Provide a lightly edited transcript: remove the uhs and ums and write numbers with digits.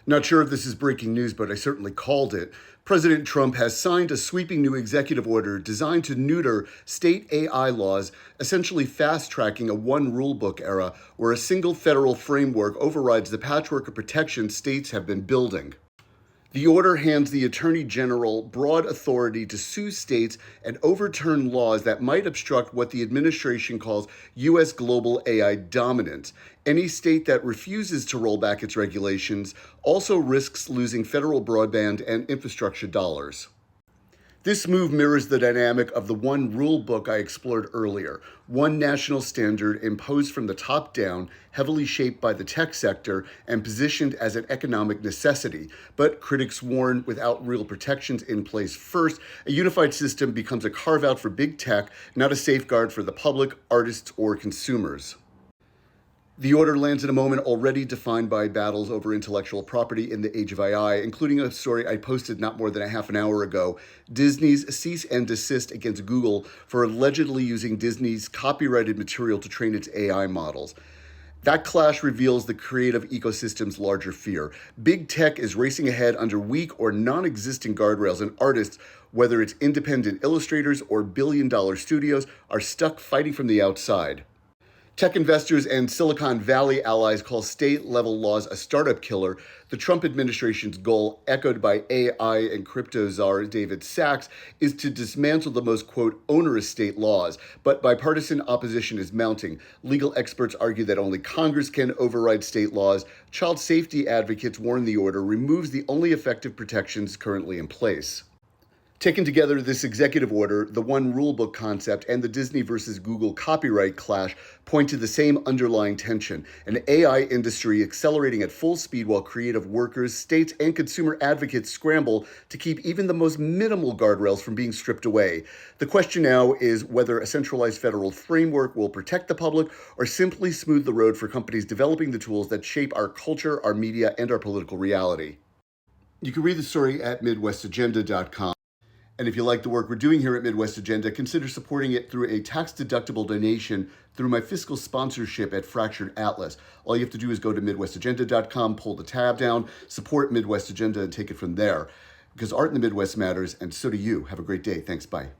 Not sure if this is breaking news, but I certainly called it. President Trump has signed a sweeping new executive order designed to neuter state AI laws, essentially fast tracking a one rulebook era where a single federal framework overrides the patchwork of protections states have been building. The order hands the Attorney General broad authority to sue states and overturn laws that might obstruct what the administration calls U.S. global AI dominance. Any state that refuses to roll back its regulations also risks losing federal broadband and infrastructure dollars. This move mirrors the dynamic of the one rule book I explored earlier, one national standard imposed from the top down, heavily shaped by the tech sector and positioned as an economic necessity. But critics warn without real protections in place first, a unified system becomes a carve-out for big tech, not a safeguard for the public, artists, or consumers. The order lands in a moment already defined by battles over intellectual property in the age of AI, including a story I posted not more than a half an hour ago, Disney's cease and desist against Google for allegedly using Disney's copyrighted material to train its AI models. That clash reveals the creative ecosystem's larger fear. Big tech is racing ahead under weak or non-existent guardrails, and artists, whether it's independent illustrators or billion-dollar studios, are stuck fighting from the outside. Tech investors and Silicon Valley allies call state-level laws a startup killer. The Trump administration's goal, echoed by AI and crypto czar David Sachs, is to dismantle the most, quote, onerous state laws. But bipartisan opposition is mounting. Legal experts argue that only Congress can override state laws. Child safety advocates warn the order removes the only effective protections currently in place. Taken together, this executive order, the one rulebook concept, and the Disney versus Google copyright clash point to the same underlying tension: an AI industry accelerating at full speed while creative workers, states, and consumer advocates scramble to keep even the most minimal guardrails from being stripped away. The question now is whether a centralized federal framework will protect the public or simply smooth the road for companies developing the tools that shape our culture, our media, and our political reality. You can read the story at MidwestAgenda.com. And if you like the work we're doing here at Midwest Agenda, consider supporting it through a tax-deductible donation through my fiscal sponsorship at Fractured Atlas. All you have to do is go to MidwestAgenda.com, pull the tab down, support Midwest Agenda, and take it from there. Because art in the Midwest matters, and so do you. Have a great day. Thanks. Bye.